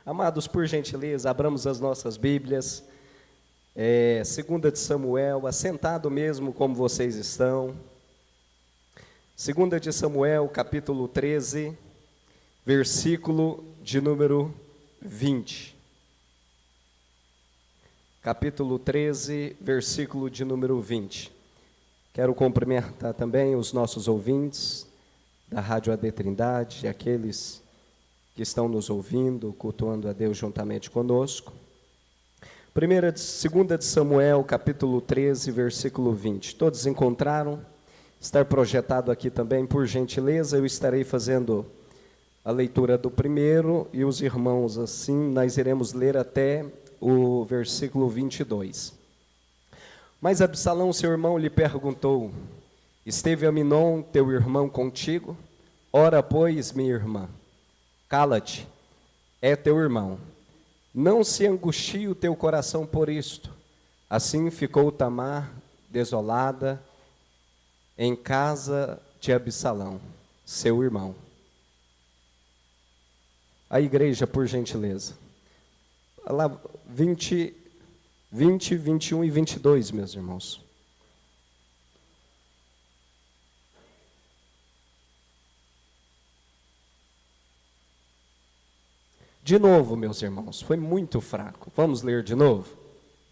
Amados, por gentileza, abramos as nossas Bíblias, segunda de Samuel, assentado mesmo como vocês estão. Segunda de Samuel, capítulo 13, versículo de número 20. Capítulo 13, versículo de número 20. Quero cumprimentar também os nossos ouvintes da Rádio AD Trindade, aqueles que estão nos ouvindo, cultuando a Deus juntamente conosco. Segunda de Samuel, capítulo 13, versículo 20. Todos encontraram? Está projetado aqui também, por gentileza, eu estarei fazendo a leitura do primeiro, e os irmãos, assim, nós iremos ler até o versículo 22. Mas Absalão, seu irmão, lhe perguntou: esteve Aminon, teu irmão, contigo? Ora, pois, minha irmã, cala-te, é teu irmão. Não se angustie o teu coração por isto. Assim ficou Tamar desolada em casa de Absalão, seu irmão. A igreja, por gentileza. Lá, 20, 21 e 22, meus irmãos. De novo, meus irmãos, foi muito fraco. Vamos ler de novo?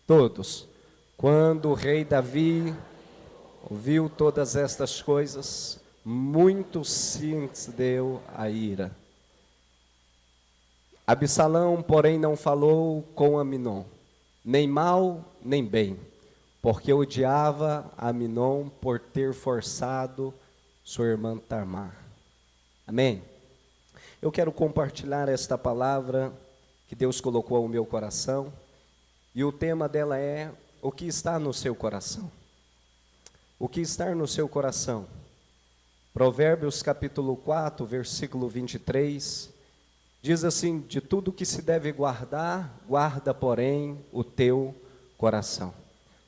Todos. Quando o rei Davi ouviu todas estas coisas, muito se deu a ira. Absalão, porém, não falou com Aminon, nem mal, nem bem, porque odiava Aminon por ter forçado sua irmã Tamar. Amém? Eu quero compartilhar esta palavra que Deus colocou ao meu coração, e o tema dela é: o que está no seu coração? O que está no seu coração? Provérbios capítulo 4, versículo 23, diz assim: de tudo que se deve guardar, guarda, porém, o teu coração,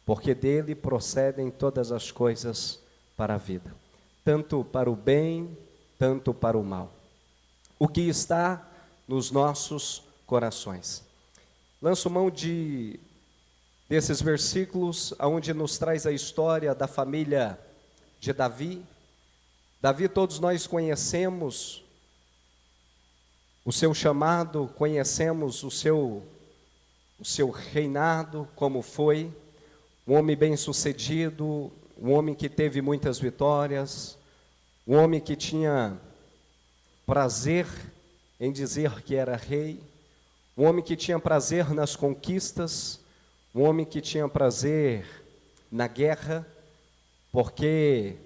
porque dele procedem todas as coisas para a vida, tanto para o bem, tanto para o mal. O que está nos nossos corações. Lanço mão desses versículos, onde nos traz a história da família de Davi. Davi, todos nós conhecemos o seu chamado, conhecemos o seu reinado, como foi. Um homem bem-sucedido, um homem que teve muitas vitórias, um homem que tinha prazer em dizer que era rei, um homem que tinha prazer nas conquistas, um homem que tinha prazer na guerra, porque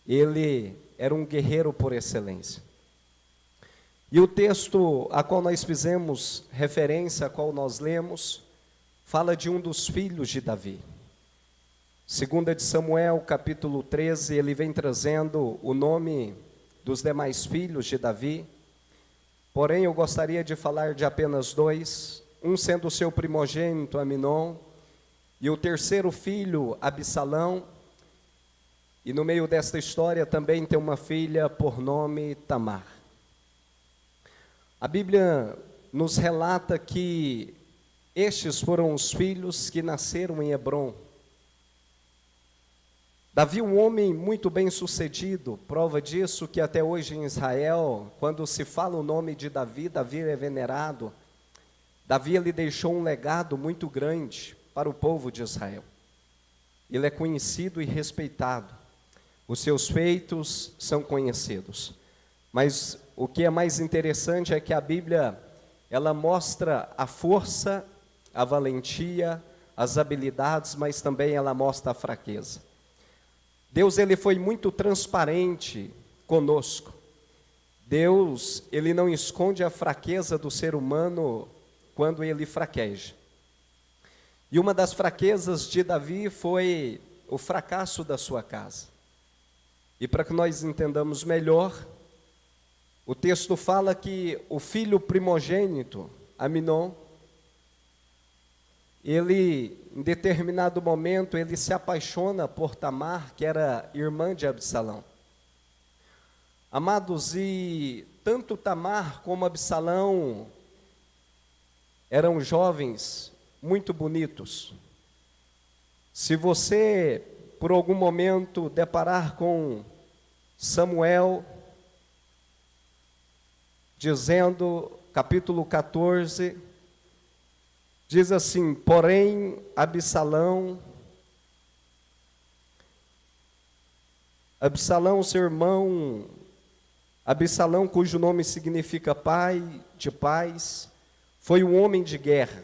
ele era um guerreiro por excelência. E o texto a qual nós fizemos referência, a qual nós lemos, fala de um dos filhos de Davi. Segunda de Samuel, capítulo 13, ele vem trazendo o nome dos demais filhos de Davi, porém eu gostaria de falar de apenas dois, um sendo o seu primogênito Aminon, e o terceiro filho Absalão, e no meio desta história também tem uma filha por nome Tamar. A Bíblia nos relata que estes foram os filhos que nasceram em Hebrom. Davi, um homem muito bem sucedido, prova disso que até hoje em Israel, quando se fala o nome de Davi, Davi é venerado. Davi, ele deixou um legado muito grande para o povo de Israel. Ele é conhecido e respeitado. Os seus feitos são conhecidos. Mas o que é mais interessante é que a Bíblia, ela mostra a força, a valentia, as habilidades, mas também ela mostra a fraqueza. Deus, ele foi muito transparente conosco. Deus, ele não esconde a fraqueza do ser humano quando ele fraqueja. E uma das fraquezas de Davi foi o fracasso da sua casa. E para que nós entendamos melhor, o texto fala que o filho primogênito, Aminon, ele, em determinado momento, ele se apaixona por Tamar, que era irmã de Absalão. Amados, e tanto Tamar como Absalão, eram jovens muito bonitos. Se você, por algum momento, deparar com Samuel, dizendo, capítulo 14, diz assim: porém, Absalão, seu irmão, Absalão, cujo nome significa pai de paz, foi um homem de guerra.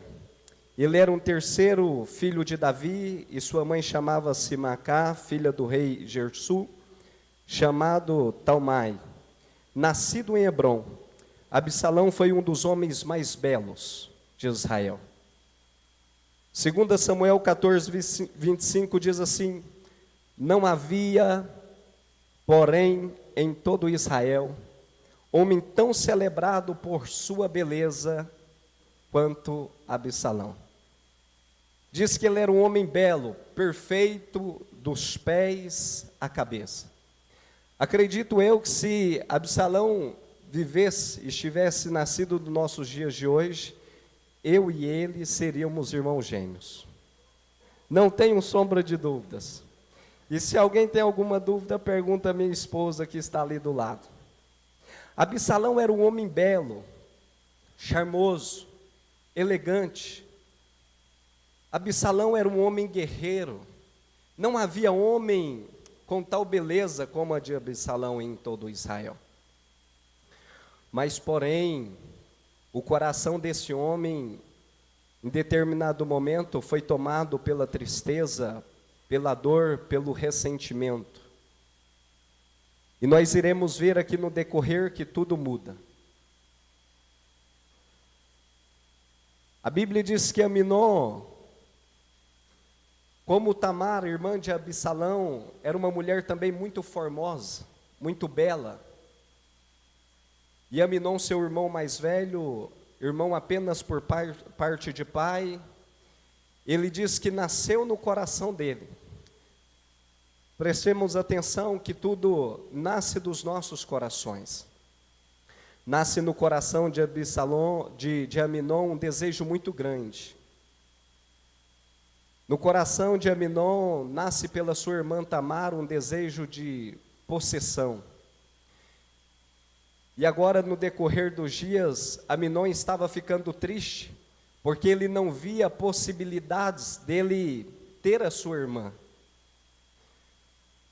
Ele era um terceiro filho de Davi, e sua mãe chamava-se Macá, filha do rei Gersu, chamado Talmai. Nascido em Hebrom, Absalão foi um dos homens mais belos de Israel. 2 Samuel 14, 25 diz assim: não havia, porém, em todo Israel, homem tão celebrado por sua beleza quanto Absalão. Diz que ele era um homem belo, perfeito dos pés à cabeça. Acredito eu que se Absalão vivesse, estivesse nascido nos nossos dias de hoje, eu e ele seríamos irmãos gêmeos. Não tenho sombra de dúvidas. E se alguém tem alguma dúvida, pergunta a minha esposa que está ali do lado. Absalão era um homem belo, charmoso, elegante. Absalão era um homem guerreiro. Não havia homem com tal beleza como a de Absalão em todo Israel. Mas, porém, o coração desse homem, em determinado momento, foi tomado pela tristeza, pela dor, pelo ressentimento. E nós iremos ver aqui no decorrer que tudo muda. A Bíblia diz que Aminon, como Tamar, irmã de Absalão, era uma mulher também muito formosa, muito bela. E Aminon, seu irmão mais velho, irmão apenas por parte de pai, ele diz que nasceu no coração dele. Prestemos atenção que tudo nasce dos nossos corações. Nasce no coração de Absalão, de Aminon, um desejo muito grande. No coração de Aminon, nasce pela sua irmã Tamar um desejo de possessão. E agora, no decorrer dos dias, Aminon estava ficando triste, porque ele não via possibilidades dele ter a sua irmã.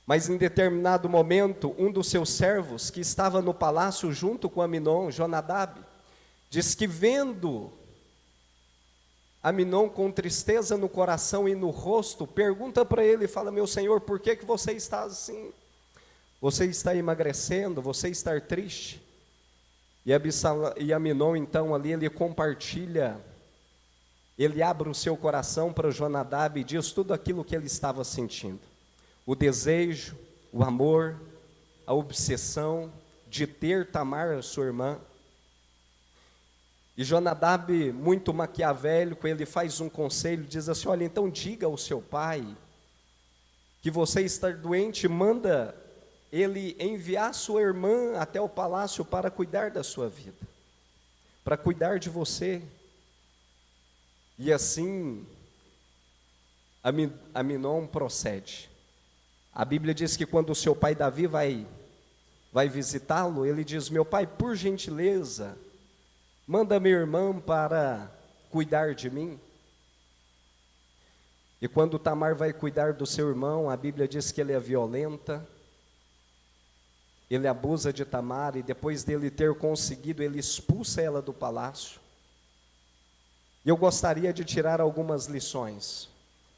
Mas em determinado momento, um dos seus servos, que estava no palácio junto com Aminon, Jonadab, diz que vendo Aminon com tristeza no coração e no rosto, pergunta para ele, fala: meu senhor, por que você está assim? Você está emagrecendo, você está triste? E Aminon, então, ali ele compartilha, ele abre o seu coração para Jonadab e diz tudo aquilo que ele estava sentindo. O desejo, o amor, a obsessão de ter Tamar, sua irmã. E Jonadab, muito maquiavélico, ele faz um conselho, diz assim: olha, então diga ao seu pai que você está doente, manda ele enviar sua irmã até o palácio para cuidar da sua vida, para cuidar de você. E assim, Aminon procede. A Bíblia diz que quando o seu pai Davi vai visitá-lo, ele diz: meu pai, por gentileza, manda minha irmã para cuidar de mim. E quando Tamar vai cuidar do seu irmão, a Bíblia diz que ele é violenta, ele abusa de Tamar, e depois dele ter conseguido, ele expulsa ela do palácio. E eu gostaria de tirar algumas lições,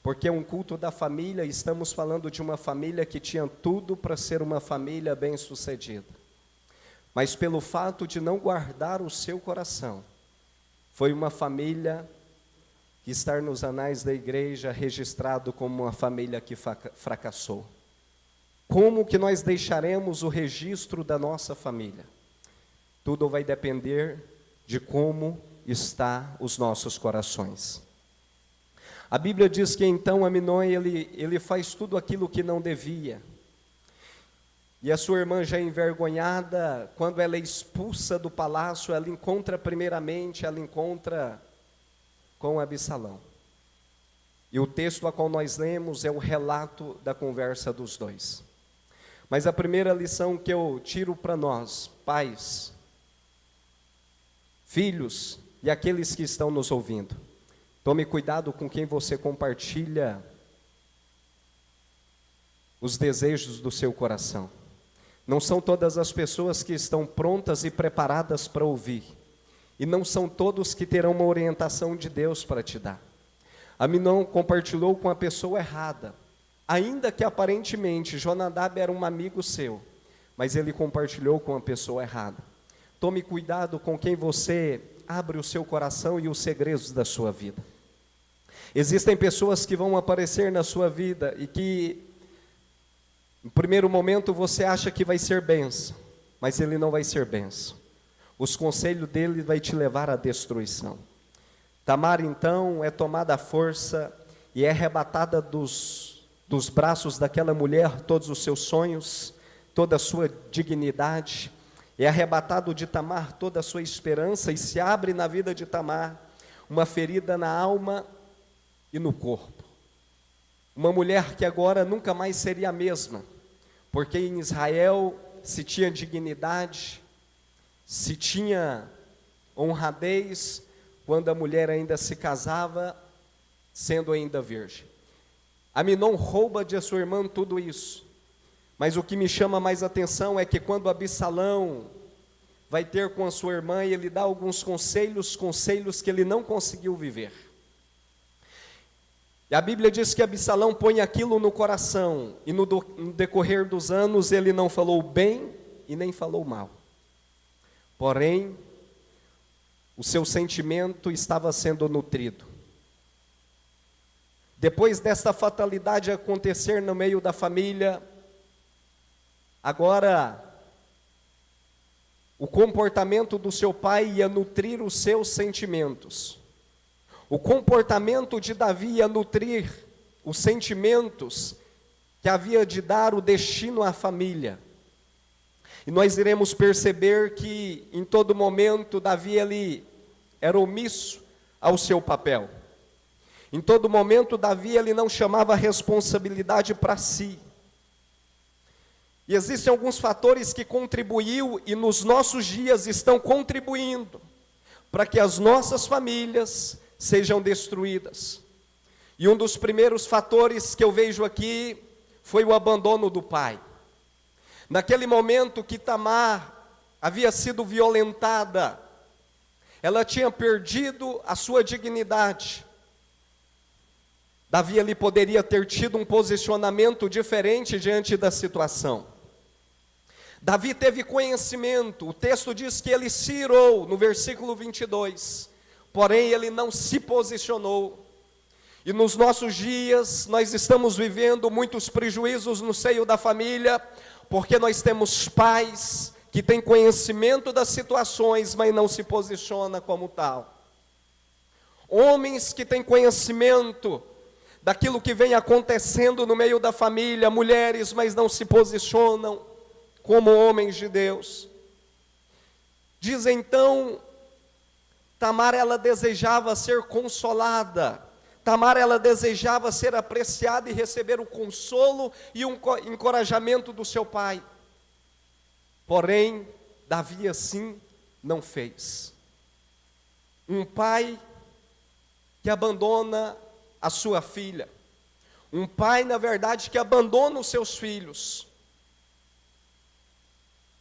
porque é um culto da família, estamos falando de uma família que tinha tudo para ser uma família bem-sucedida. Mas pelo fato de não guardar o seu coração, foi uma família que está nos anais da igreja registrado como uma família que fracassou. Como que nós deixaremos o registro da nossa família? Tudo vai depender de como está os nossos corações. A Bíblia diz que então Aminon, ele faz tudo aquilo que não devia. E a sua irmã já envergonhada, quando ela é expulsa do palácio, ela encontra com Absalão. E o texto a qual nós lemos é o relato da conversa dos dois. Mas a primeira lição que eu tiro para nós, pais, filhos e aqueles que estão nos ouvindo, tome cuidado com quem você compartilha os desejos do seu coração. Não são todas as pessoas que estão prontas e preparadas para ouvir. E não são todos que terão uma orientação de Deus para te dar. Aminon compartilhou com a pessoa errada. Ainda que aparentemente Jonadab era um amigo seu, mas ele compartilhou com a pessoa errada. Tome cuidado com quem você abre o seu coração e os segredos da sua vida. Existem pessoas que vão aparecer na sua vida e que, no primeiro momento, você acha que vai ser bênção, mas ele não vai ser bênção. Os conselhos dele vai te levar à destruição. Tamar, então, é tomada à força e é arrebatada dos braços daquela mulher todos os seus sonhos, toda a sua dignidade. É arrebatado de Tamar toda a sua esperança e se abre na vida de Tamar uma ferida na alma e no corpo. Uma mulher que agora nunca mais seria a mesma, porque em Israel se tinha dignidade, se tinha honradez, quando a mulher ainda se casava, sendo ainda virgem. Aminon rouba de sua irmã tudo isso, mas o que me chama mais atenção é que quando Absalão vai ter com a sua irmã, ele dá alguns conselhos que ele não conseguiu viver. E a Bíblia diz que Absalão põe aquilo no coração, e no decorrer dos anos ele não falou bem e nem falou mal. Porém, o seu sentimento estava sendo nutrido. Depois desta fatalidade acontecer no meio da família, agora o comportamento do seu pai ia nutrir os seus sentimentos. O comportamento de Davi ia nutrir os sentimentos que havia de dar o destino à família. E nós iremos perceber que em todo momento Davi ele era omisso ao seu papel. Em todo momento Davi ele não chamava a responsabilidade para si. E existem alguns fatores que contribuiu e nos nossos dias estão contribuindo para que as nossas famílias sejam destruídas. E um dos primeiros fatores que eu vejo aqui foi o abandono do pai. Naquele momento que Tamar havia sido violentada, ela tinha perdido a sua dignidade. Davi ali poderia ter tido um posicionamento diferente diante da situação. Davi teve conhecimento, o texto diz que ele se irou, no versículo 22, porém ele não se posicionou. E nos nossos dias nós estamos vivendo muitos prejuízos no seio da família, porque nós temos pais que têm conhecimento das situações, mas não se posiciona como tal. Homens que têm conhecimento daquilo que vem acontecendo no meio da família, mulheres, mas não se posicionam como homens de Deus. Diz então, Tamar ela desejava ser consolada, Tamar ela desejava ser apreciada e receber o consolo e o encorajamento do seu pai. Porém, Davi assim não fez. Um pai que abandona a sua filha, um pai na verdade que abandona os seus filhos.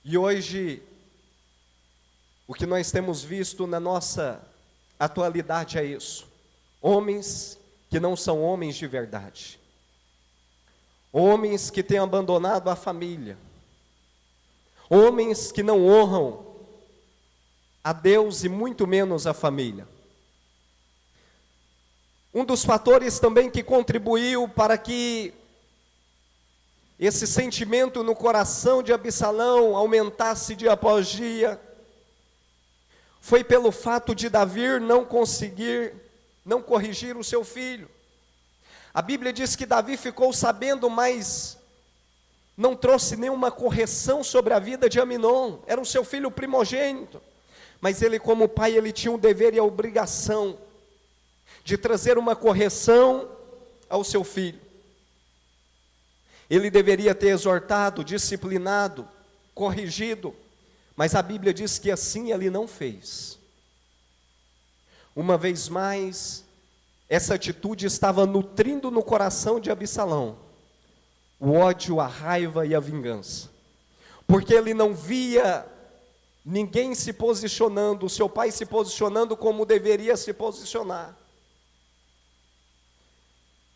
E hoje, o que nós temos visto na nossa atualidade é isso. Homens que não são homens de verdade. Homens que têm abandonado a família. Homens que não honram a Deus e muito menos a família. Um dos fatores também que contribuiu para que esse sentimento no coração de Absalão aumentasse dia após dia, foi pelo fato de Davi não corrigir o seu filho. A Bíblia diz que Davi ficou sabendo, mas não trouxe nenhuma correção sobre a vida de Aminon. Era o seu filho primogênito, mas ele como pai, ele tinha o dever e a obrigação de trazer uma correção ao seu filho. Ele deveria ter exortado, disciplinado, corrigido, mas a Bíblia diz que assim ele não fez. Uma vez mais, essa atitude estava nutrindo no coração de Absalão o ódio, a raiva e a vingança, porque ele não via ninguém se posicionando, o seu pai se posicionando como deveria se posicionar.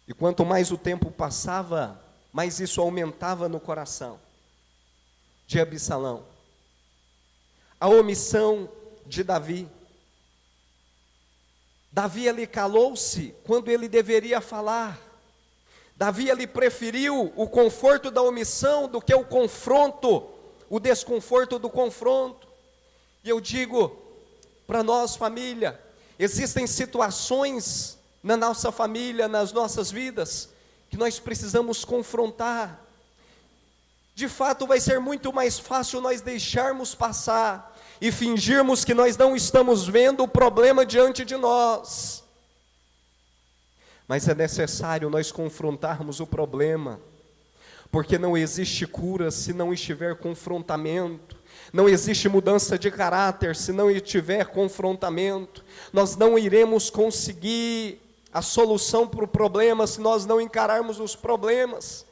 E quanto mais o tempo passava, mais isso aumentava no coração de Absalão. A omissão de Davi. Davi ele calou-se quando ele deveria falar. Davi ele preferiu o conforto da omissão do que o confronto, o desconforto do confronto. E eu digo para nós, família, existem situações na nossa família, nas nossas vidas, que nós precisamos confrontar. De fato, vai ser muito mais fácil nós deixarmos passar e fingirmos que nós não estamos vendo o problema diante de nós. Mas é necessário nós confrontarmos o problema, porque não existe cura se não estiver confrontamento, não existe mudança de caráter se não tiver confrontamento. Nós não iremos conseguir a solução para o problema se nós não encararmos os problemas.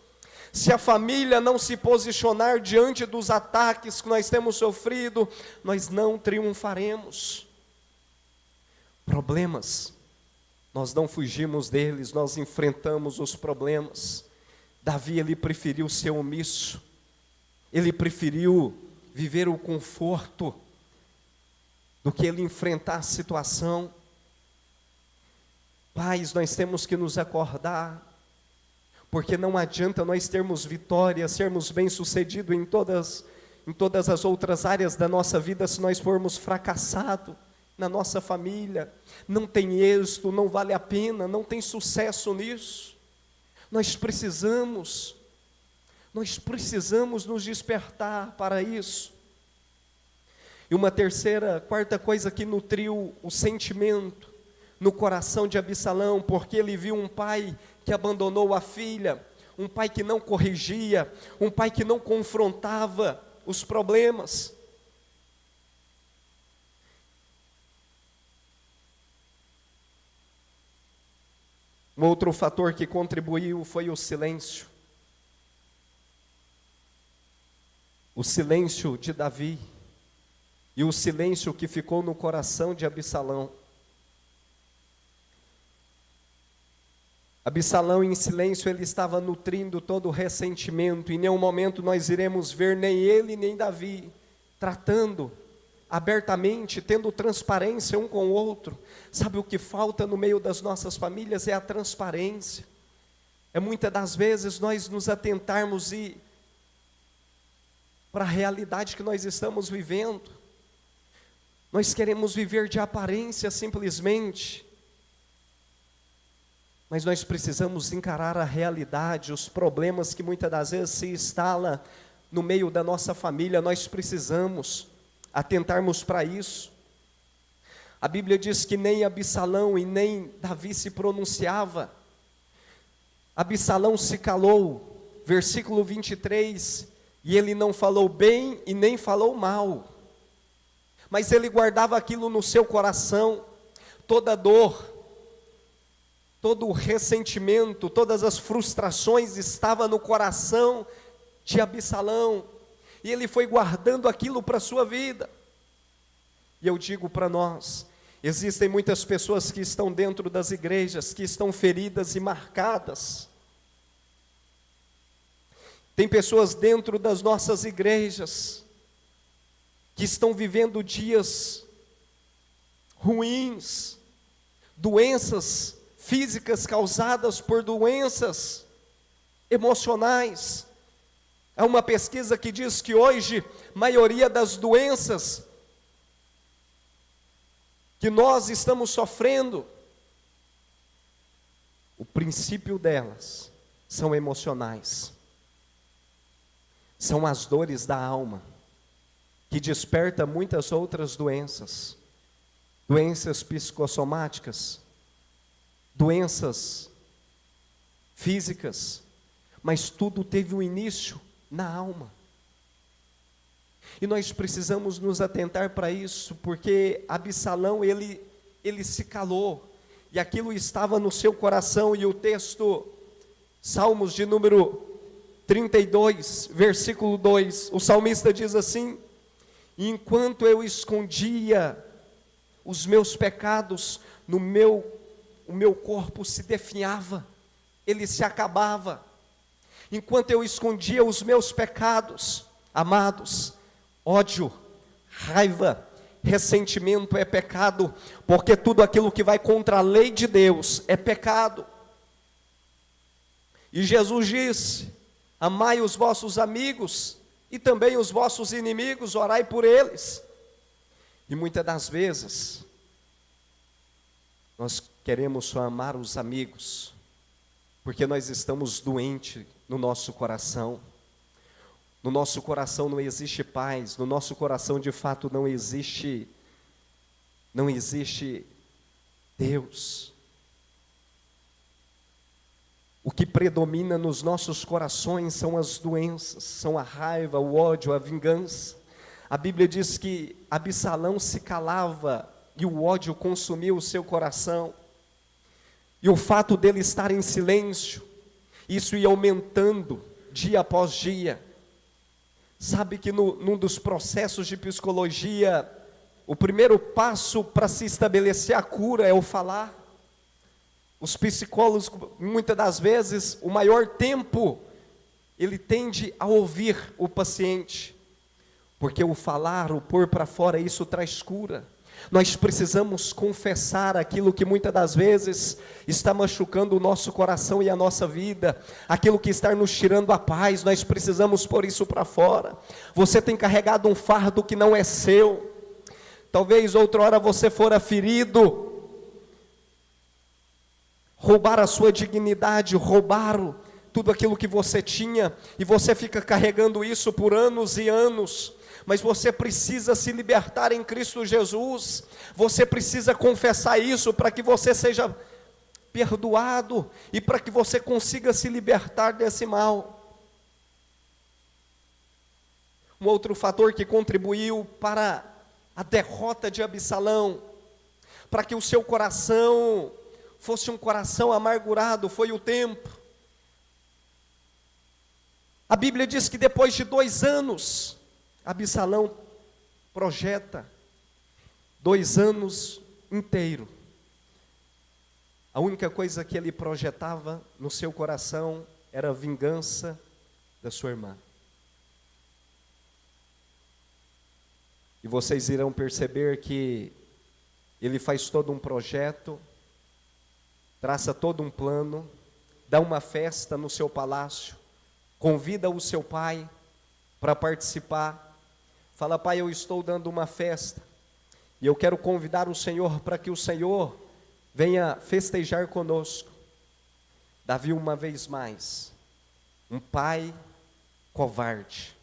Se a família não se posicionar diante dos ataques que nós temos sofrido, nós não triunfaremos. Problemas, nós não fugimos deles, nós enfrentamos os problemas. Davi, ele preferiu ser omisso, ele preferiu viver o conforto do que ele enfrentar a situação. Pais, nós temos que nos acordar, porque não adianta nós termos vitória, sermos bem-sucedidos em todas as outras áreas da nossa vida, se nós formos fracassados na nossa família. Não tem êxito, não vale a pena, não tem sucesso nisso. Nós precisamos nos despertar para isso. E uma quarta coisa que nutriu o sentimento no coração de Absalão, porque ele viu um pai que abandonou a filha, um pai que não corrigia, um pai que não confrontava os problemas. Um outro fator que contribuiu foi o silêncio. O silêncio de Davi e o silêncio que ficou no coração de Absalão. Absalão em silêncio, ele estava nutrindo todo o ressentimento. Em nenhum momento nós iremos ver nem ele nem Davi tratando abertamente, tendo transparência um com o outro. Sabe o que falta no meio das nossas famílias? É a transparência. É muitas das vezes nós nos atentarmos para a realidade que nós estamos vivendo. Nós queremos viver de aparência simplesmente, mas nós precisamos encarar a realidade, os problemas que muitas das vezes se instalam no meio da nossa família. Nós precisamos atentarmos para isso. A Bíblia diz que nem Absalão e nem Davi se pronunciava. Absalão se calou, versículo 23, e ele não falou bem e nem falou mal, mas ele guardava aquilo no seu coração, toda dor, todo o ressentimento, todas as frustrações estavam no coração de Absalão, e ele foi guardando aquilo para a sua vida. E eu digo para nós, existem muitas pessoas que estão dentro das igrejas, que estão feridas e marcadas. Tem pessoas dentro das nossas igrejas, que estão vivendo dias ruins, doenças físicas causadas por doenças emocionais. Há uma pesquisa que diz que hoje, a maioria das doenças que nós estamos sofrendo, o princípio delas são emocionais. São as dores da alma, que desperta muitas outras doenças, doenças psicossomáticas, doenças físicas, mas tudo teve um início na alma. E nós precisamos nos atentar para isso, porque Absalão, ele se calou, e aquilo estava no seu coração, e o texto, Salmos de número 32, versículo 2, o salmista diz assim: enquanto eu escondia os meus pecados, o meu corpo se definhava, ele se acabava. Enquanto eu escondia os meus pecados, amados, ódio, raiva, ressentimento é pecado, porque tudo aquilo que vai contra a lei de Deus é pecado. E Jesus disse: amai os vossos amigos e também os vossos inimigos, orai por eles. E muitas das vezes nós queremos só amar os amigos, porque nós estamos doentes no nosso coração. No nosso coração não existe paz, no nosso coração de fato não existe Deus. O que predomina nos nossos corações são as doenças, são a raiva, o ódio, a vingança. A Bíblia diz que Absalão se calava e o ódio consumiu o seu coração. E o fato dele estar em silêncio, isso ia aumentando dia após dia. Sabe que num dos processos de psicologia, o primeiro passo para se estabelecer a cura é o falar. Os psicólogos, muitas das vezes, o maior tempo, ele tende a ouvir o paciente, porque o falar, o pôr para fora, isso traz cura. Nós precisamos confessar aquilo que muitas das vezes está machucando o nosso coração e a nossa vida, aquilo que está nos tirando a paz, nós precisamos pôr isso para fora. Você tem carregado um fardo que não é seu, talvez outra hora você fora ferido, roubaram a sua dignidade, roubaram tudo aquilo que você tinha, e você fica carregando isso por anos e anos. Mas você precisa se libertar em Cristo Jesus, você precisa confessar isso para que você seja perdoado, e para que você consiga se libertar desse mal. Um outro fator que contribuiu para a derrota de Absalão, para que o seu coração fosse um coração amargurado, foi o tempo. A Bíblia diz que depois de 2 anos, Absalão projeta 2 anos inteiros. A única coisa que ele projetava no seu coração era a vingança da sua irmã. E vocês irão perceber que ele faz todo um projeto, traça todo um plano, dá uma festa no seu palácio, convida o seu pai para participar, fala: pai, eu estou dando uma festa, e eu quero convidar o Senhor para que o Senhor venha festejar conosco. Davi, uma vez mais, um pai covarde,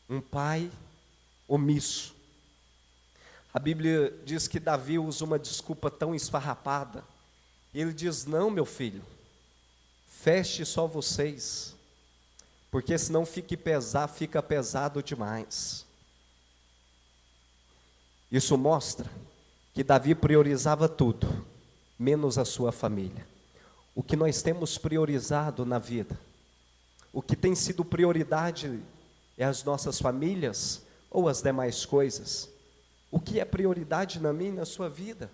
um pai omisso. A Bíblia diz que Davi usa uma desculpa tão esfarrapada. Ele diz: não, meu filho, feche só vocês, porque senão fica pesado demais. Isso mostra que Davi priorizava tudo, menos a sua família. O que nós temos priorizado na vida, o que tem sido prioridade é as nossas famílias ou as demais coisas? O que é prioridade na minha e na sua vida?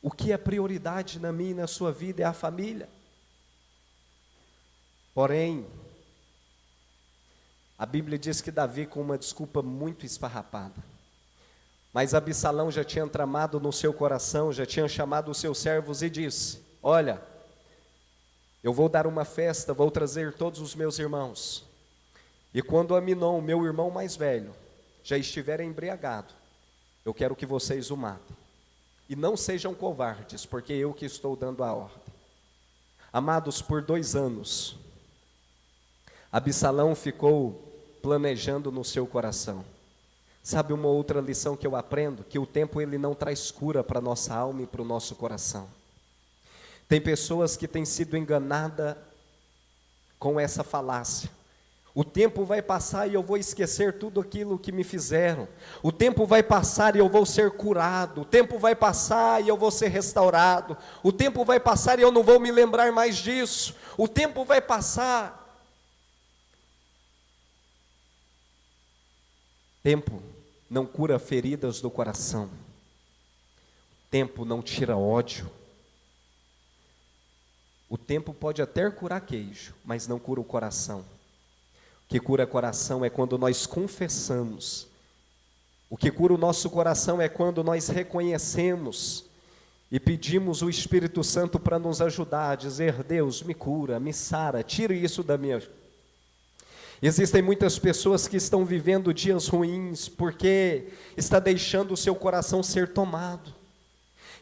O que é prioridade na minha e na sua vida é a família. Porém, a Bíblia diz que Davi, com uma desculpa muito esfarrapada, mas Absalão já tinha tramado no seu coração, já tinha chamado os seus servos e disse: olha, eu vou dar uma festa, vou trazer todos os meus irmãos, e quando Aminon, meu irmão mais velho, já estiver embriagado, eu quero que vocês o matem. E não sejam covardes, porque eu que estou dando a ordem. Amados, por 2 anos, Absalão ficou planejando no seu coração. Sabe uma outra lição que eu aprendo? Que o tempo ele não traz cura para a nossa alma e para o nosso coração. Tem pessoas que têm sido enganadas com essa falácia. O tempo vai passar e eu vou esquecer tudo aquilo que me fizeram. O tempo vai passar e eu vou ser curado. O tempo vai passar e eu vou ser restaurado. O tempo vai passar e eu não vou me lembrar mais disso. O tempo vai passar. Tempo não cura feridas do coração. Tempo não tira ódio. O tempo pode até curar queijo, mas não cura o coração. O que cura o coração é quando nós confessamos. O que cura o nosso coração é quando nós reconhecemos e pedimos o Espírito Santo para nos ajudar a dizer: Deus, me cura, me sara, tire isso da minha vida. Existem muitas pessoas que estão vivendo dias ruins porque está deixando o seu coração ser tomado.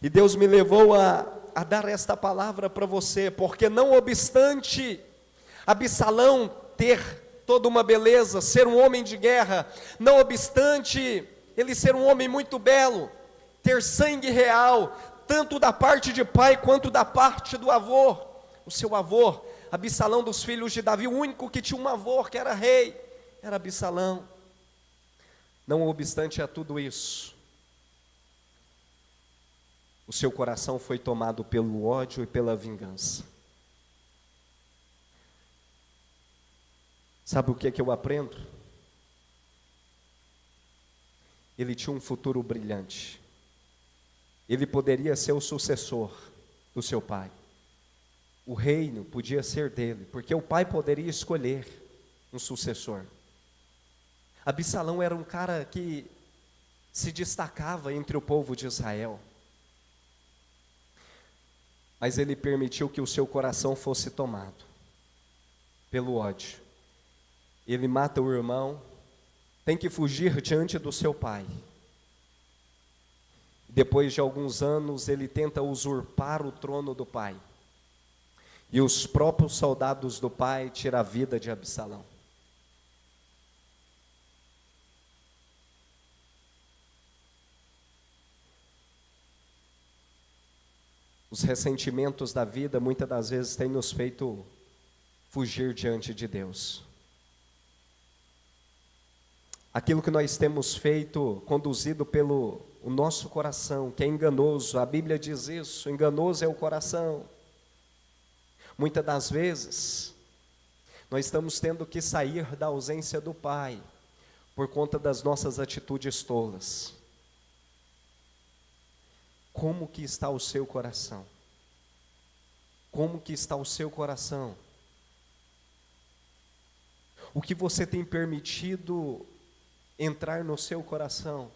E Deus me levou a dar esta palavra para você, porque não obstante Absalão ter toda uma beleza, ser um homem de guerra, não obstante ele ser um homem muito belo, ter sangue real, tanto da parte de pai quanto da parte do avô, o seu avô, Absalão dos filhos de Davi, o único que tinha um avô que era rei, era Absalão. Não obstante a tudo isso, o seu coração foi tomado pelo ódio e pela vingança. Sabe o que é que eu aprendo? Ele tinha um futuro brilhante. Ele poderia ser o sucessor do seu pai. O reino podia ser dele, porque o pai poderia escolher um sucessor. Absalão era um cara que se destacava entre o povo de Israel. Mas ele permitiu que o seu coração fosse tomado pelo ódio. Ele mata o irmão, tem que fugir diante do seu pai. Depois de alguns anos, ele tenta usurpar o trono do pai. E os próprios soldados do pai tiram a vida de Absalão. Os ressentimentos da vida, muitas das vezes, têm nos feito fugir diante de Deus. Aquilo que nós temos feito, conduzido pelo o nosso coração, que é enganoso, a Bíblia diz isso, enganoso é o coração. Muitas das vezes, nós estamos tendo que sair da ausência do Pai, por conta das nossas atitudes tolas. Como que está o seu coração? Como que está o seu coração? O que você tem permitido entrar no seu coração?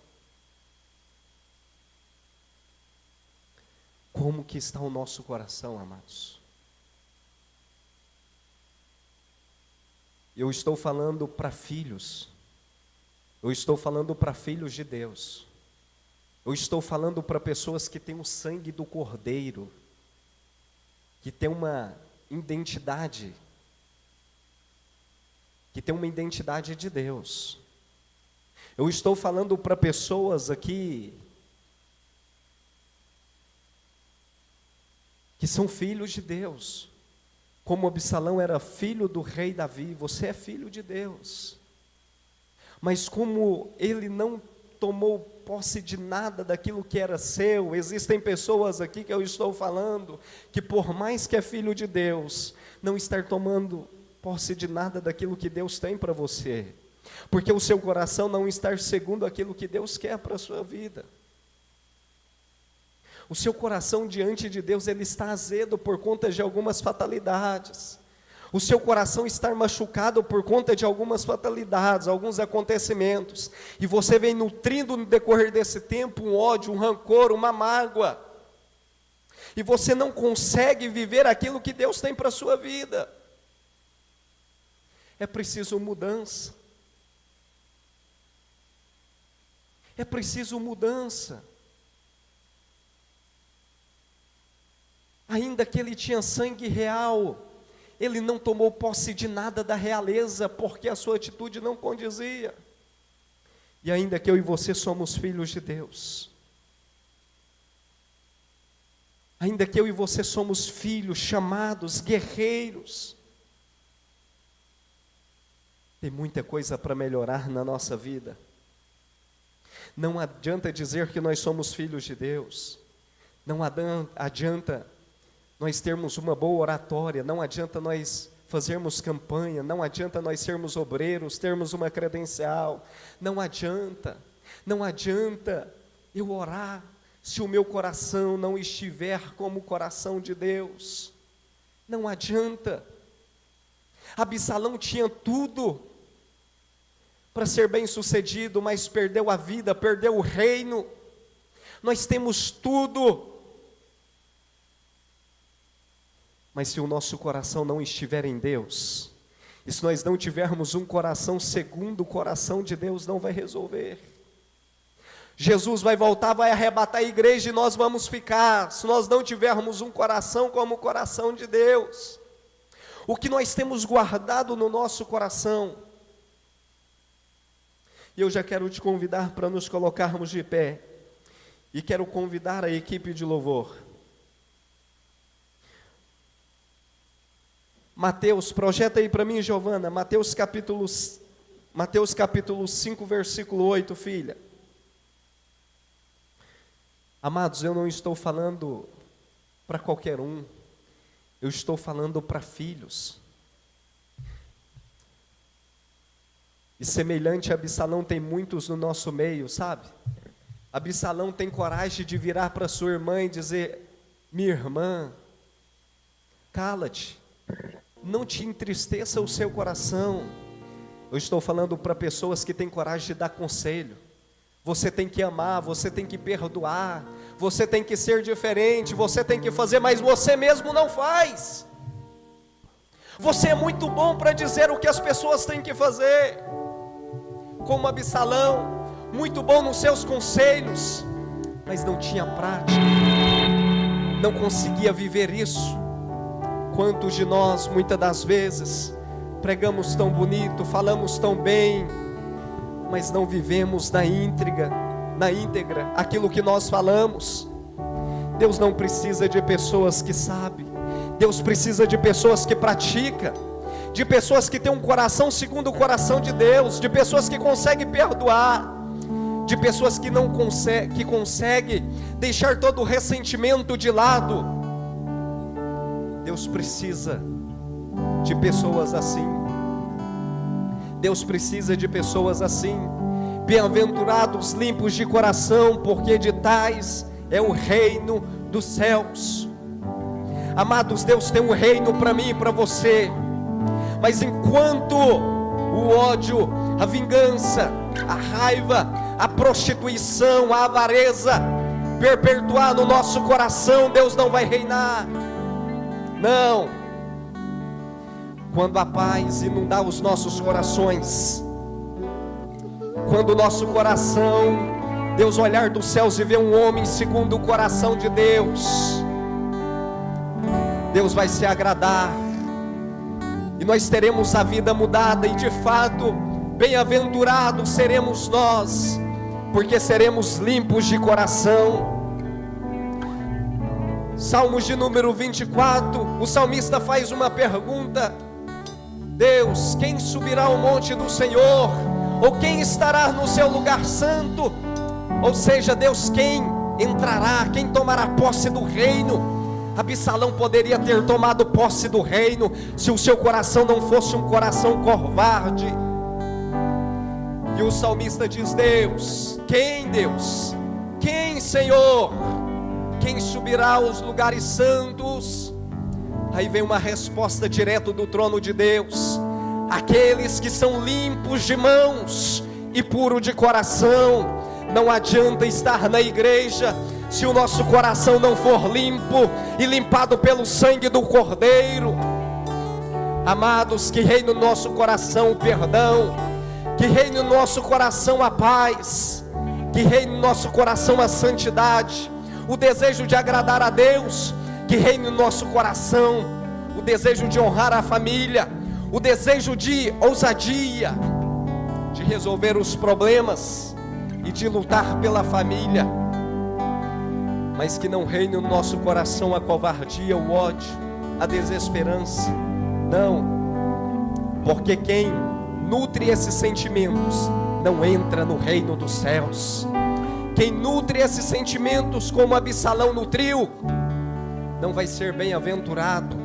Como que está o nosso coração, amados? Eu estou falando para filhos. Eu estou falando para filhos de Deus. Eu estou falando para pessoas que têm o sangue do Cordeiro, que têm uma identidade, de Deus. Eu estou falando para pessoas aqui que são filhos de Deus. Como Absalão era filho do rei Davi, você é filho de Deus. Mas como ele não tomou posse de nada daquilo que era seu, existem pessoas aqui que eu estou falando, que por mais que é filho de Deus, não estar tomando posse de nada daquilo que Deus tem para você, porque o seu coração não está segundo aquilo que Deus quer para a sua vida. O seu coração diante de Deus, ele está azedo por conta de algumas fatalidades. O seu coração está machucado por conta de algumas fatalidades, alguns acontecimentos. E você vem nutrindo no decorrer desse tempo um ódio, um rancor, uma mágoa. E você não consegue viver aquilo que Deus tem para a sua vida. É preciso mudança. É preciso mudança. Ainda que ele tinha sangue real, ele não tomou posse de nada da realeza, porque a sua atitude não condizia. E ainda que eu e você somos filhos de Deus, ainda que eu e você somos filhos chamados guerreiros, tem muita coisa para melhorar na nossa vida. Não adianta dizer que nós somos filhos de Deus, não adianta nós termos uma boa oratória, não adianta nós fazermos campanha, não adianta nós sermos obreiros, termos uma credencial, não adianta eu orar se o meu coração não estiver como o coração de Deus, não adianta. Absalão tinha tudo para ser bem sucedido, mas perdeu a vida, perdeu o reino. Nós temos tudo, mas se o nosso coração não estiver em Deus, e se nós não tivermos um coração segundo o coração de Deus, não vai resolver. Jesus vai voltar, vai arrebatar a igreja e nós vamos ficar, se nós não tivermos um coração como o coração de Deus. O que nós temos guardado no nosso coração? E eu já quero te convidar para nos colocarmos de pé, e quero convidar a equipe de louvor. Mateus, projeta aí para mim, Giovana, Mateus capítulo 5, versículo 8, filha. Amados, eu não estou falando para qualquer um, eu estou falando para filhos. E semelhante a Absalão, tem muitos no nosso meio, sabe? Absalão tem coragem de virar para sua irmã e dizer: minha irmã, cala-te, não te entristeça o seu coração. Eu estou falando para pessoas que têm coragem de dar conselho. Você tem que amar, você tem que perdoar, você tem que ser diferente, você tem que fazer, mas você mesmo não faz. Você é muito bom para dizer o que as pessoas têm que fazer, como Absalão, muito bom nos seus conselhos, mas não tinha prática, não conseguia viver isso. Quantos de nós, muitas das vezes, pregamos tão bonito, falamos tão bem, mas não vivemos na íntegra aquilo que nós falamos. Deus não precisa de pessoas que sabem, Deus precisa de pessoas que praticam, de pessoas que têm um coração segundo o coração de Deus, de pessoas que conseguem perdoar, de pessoas que conseguem deixar todo o ressentimento de lado. Deus precisa de pessoas assim. Deus precisa de pessoas assim. Bem-aventurados limpos de coração, porque de tais é o reino dos céus. Amados, Deus tem um reino para mim e para você. Mas enquanto o ódio, a vingança, a raiva, a prostituição, a avareza perpetuar no nosso coração, Deus não vai reinar. Não. Quando a paz inundar os nossos corações, quando o nosso coração, Deus olhar dos céus e ver um homem segundo o coração de Deus, Deus vai se agradar, e nós teremos a vida mudada, e de fato, bem-aventurados seremos nós, porque seremos limpos de coração. Salmos de número 24, o salmista faz uma pergunta: Deus, quem subirá ao monte do Senhor? Ou quem estará no seu lugar santo? Ou seja, Deus, quem entrará, quem tomará posse do reino? Absalão poderia ter tomado posse do reino, se o seu coração não fosse um coração covarde. E o salmista diz: Deus? Quem, Senhor? Quem subirá aos lugares santos? Aí vem uma resposta direto do trono de Deus: aqueles que são limpos de mãos e puros de coração. Não adianta estar na igreja se o nosso coração não for limpo e limpado pelo sangue do Cordeiro. Amados, que reine no nosso coração o perdão, que reine no nosso coração a paz, que reine no nosso coração a santidade, o desejo de agradar a Deus, que reine no nosso coração o desejo de honrar a família, o desejo de ousadia, de resolver os problemas. e de lutar pela família, mas que não reine no nosso coração a covardia, o ódio, a desesperança. Não, porque quem nutre esses sentimentos não entra no reino dos céus. Quem nutre esses sentimentos como Absalão nutriu, não vai ser bem-aventurado,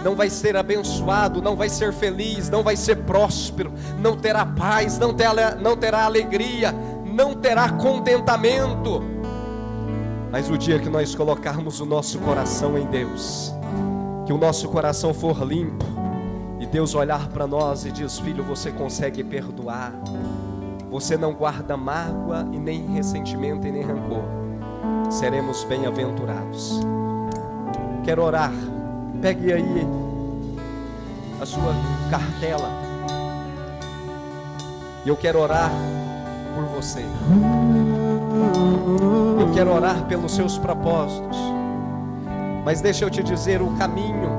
não vai ser abençoado, não vai ser feliz, não vai ser próspero, não terá paz, não terá alegria, não terá contentamento. Mas o dia que nós colocarmos o nosso coração em Deus, que o nosso coração for limpo, e Deus olhar para nós e diz: filho, você consegue perdoar, você não guarda mágoa e nem ressentimento e nem rancor, seremos bem-aventurados. Quero orar. Pegue aí a sua cartela, e eu quero orar por você. Eu quero orar pelos seus propósitos. Mas deixa eu te dizer, o caminho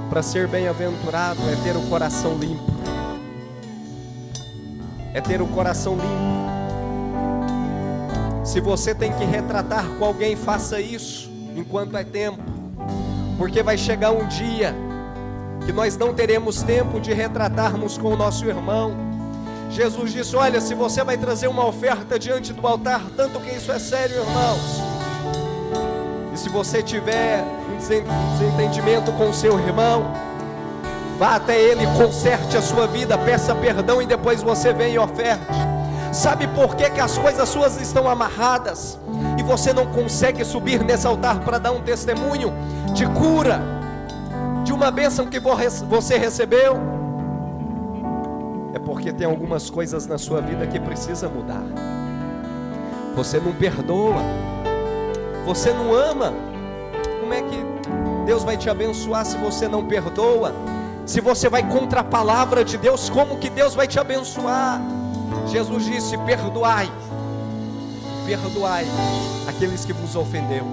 para ser bem-aventurado é ter o coração limpo. É ter o coração limpo. Se você tem que retratar com alguém, faça isso enquanto é tempo, porque vai chegar um dia que nós não teremos tempo de retratarmos com o nosso irmão. Jesus disse: olha, se você vai trazer uma oferta diante do altar, tanto que isso é sério, irmãos, e se você tiver um desentendimento com o seu irmão, vá até ele, conserte a sua vida, peça perdão e depois você vem e oferte. Sabe por que as coisas suas estão amarradas e você não consegue subir nesse altar para dar um testemunho de cura, de uma bênção que você recebeu? É porque tem algumas coisas na sua vida que precisa mudar. Você não perdoa, você não ama. Como é que Deus vai te abençoar se você não perdoa? Se você vai contra a palavra de Deus, como que Deus vai te abençoar? Jesus disse: perdoai, perdoai aqueles que vos ofenderam.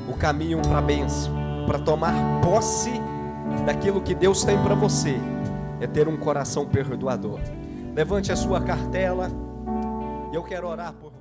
O caminho para a bênção, para tomar posse daquilo que Deus tem para você, é ter um coração perdoador. Levante a sua cartela, e eu quero orar por você.